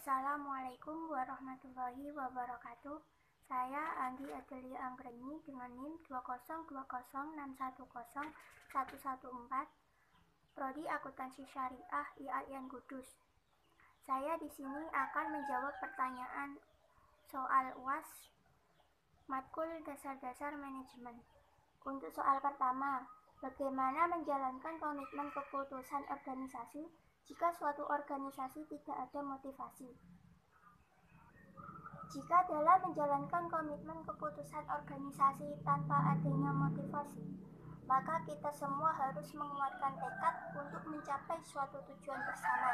Assalamualaikum warahmatullahi wabarakatuh. Saya Anggi Adelia Anggreni dengan NIM 20206101114, Prodi Akuntansi Syariah IAIN Kudus. Saya di sini akan menjawab pertanyaan soal UAS matkul dasar-dasar manajemen. Untuk soal pertama, bagaimana menjalankan komitmen keputusan organisasi jika suatu organisasi tidak ada motivasi? Jika dalam menjalankan komitmen keputusan organisasi tanpa adanya motivasi, maka kita semua harus menguatkan tekad untuk mencapai suatu tujuan bersama.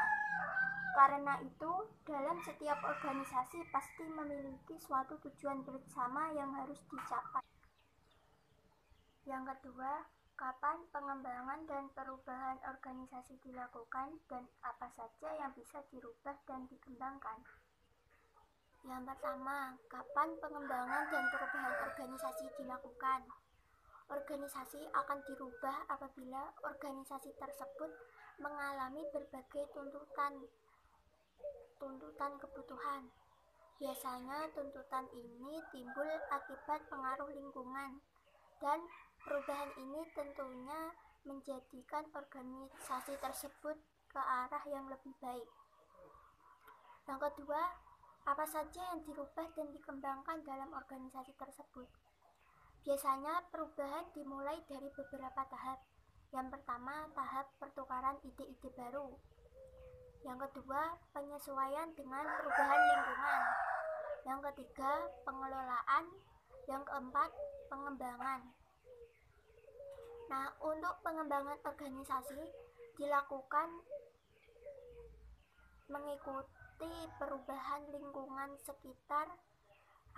Karena itu, dalam setiap organisasi pasti memiliki suatu tujuan bersama yang harus dicapai. Yang kedua, kapan pengembangan dan perubahan organisasi dilakukan dan apa saja yang bisa dirubah dan dikembangkan? Yang pertama, kapan pengembangan dan perubahan organisasi dilakukan? Organisasi akan dirubah apabila organisasi tersebut mengalami berbagai tuntutan kebutuhan. Biasanya tuntutan ini timbul akibat pengaruh lingkungan, dan perubahan ini tentunya menjadikan organisasi tersebut ke arah yang lebih baik. Yang kedua, apa saja yang dirubah dan dikembangkan dalam organisasi tersebut? Biasanya perubahan dimulai dari beberapa tahap. Yang pertama, tahap pertukaran ide-ide baru. Yang kedua, penyesuaian dengan perubahan lingkungan. Yang ketiga, pengelolaan. Yang keempat, pengembangan. Nah, untuk pengembangan organisasi dilakukan mengikuti perubahan lingkungan sekitar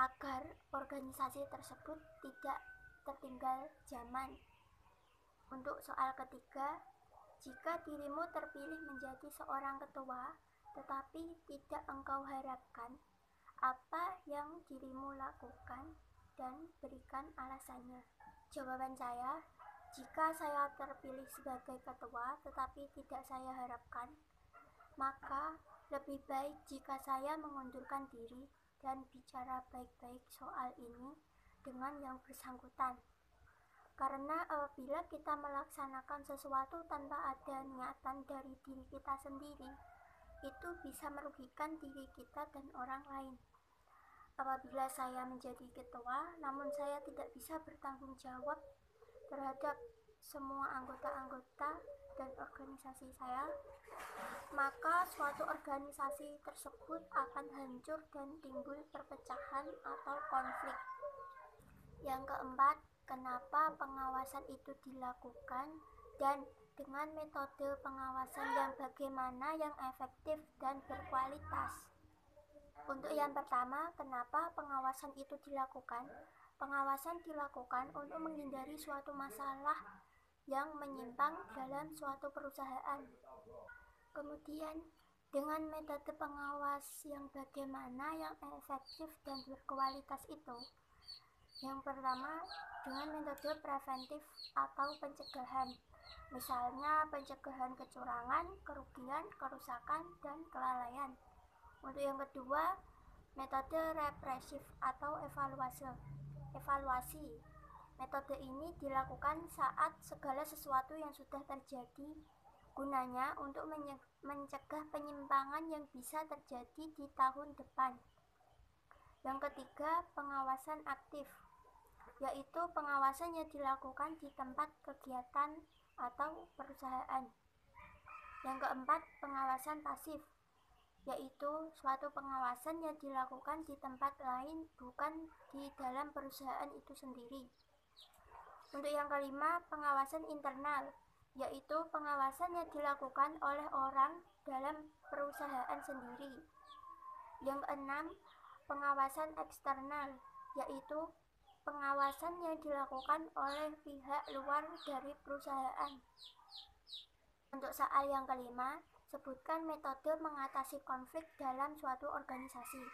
agar organisasi tersebut tidak tertinggal zaman. Untuk soal ketiga, jika dirimu terpilih menjadi seorang ketua, tetapi tidak engkau harapkan, apa yang dirimu lakukan dan berikan alasannya? Jawaban saya, jika saya terpilih sebagai ketua tetapi tidak saya harapkan, maka lebih baik jika saya mengundurkan diri dan bicara baik-baik soal ini dengan yang bersangkutan. Karena apabila kita melaksanakan sesuatu tanpa ada niatan dari diri kita sendiri, itu bisa merugikan diri kita dan orang lain. Apabila saya menjadi ketua, namun saya tidak bisa bertanggung jawab terhadap semua anggota-anggota dan organisasi saya, maka suatu organisasi tersebut akan hancur dan timbul perpecahan atau konflik. Yang keempat, kenapa pengawasan itu dilakukan dan dengan metode pengawasan yang bagaimana yang efektif dan berkualitas? Untuk yang pertama, kenapa pengawasan itu dilakukan? Pengawasan dilakukan untuk menghindari suatu masalah yang menyimpang dalam suatu perusahaan. Kemudian, dengan metode pengawas yang bagaimana yang efektif dan berkualitas itu? Yang pertama, dengan metode preventif atau pencegahan. Misalnya pencegahan kecurangan, kerugian, kerusakan, dan kelalaian. Untuk yang kedua, metode represif atau evaluasi. Metode ini dilakukan saat segala sesuatu yang sudah terjadi, gunanya untuk mencegah penyimpangan yang bisa terjadi di tahun depan. Yang ketiga, pengawasan aktif, yaitu pengawasan yang dilakukan di tempat kegiatan atau perusahaan. Yang keempat, pengawasan pasif, yaitu suatu pengawasan yang dilakukan di tempat lain, bukan di dalam perusahaan itu sendiri. Untuk yang kelima, pengawasan internal, yaitu pengawasan yang dilakukan oleh orang dalam perusahaan sendiri. Yang keenam, pengawasan eksternal, yaitu pengawasan yang dilakukan oleh pihak luar dari perusahaan. Untuk soal yang kelima, sebutkan metode mengatasi konflik dalam suatu organisasi.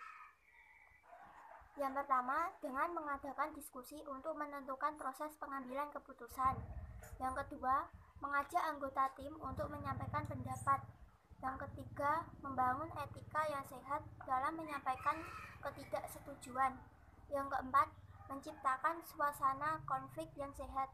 Yang pertama, dengan mengadakan diskusi untuk menentukan proses pengambilan keputusan. Yang kedua, mengajak anggota tim untuk menyampaikan pendapat. Yang ketiga, membangun etika yang sehat dalam menyampaikan ketidaksetujuan. Yang keempat, menciptakan suasana konflik yang sehat.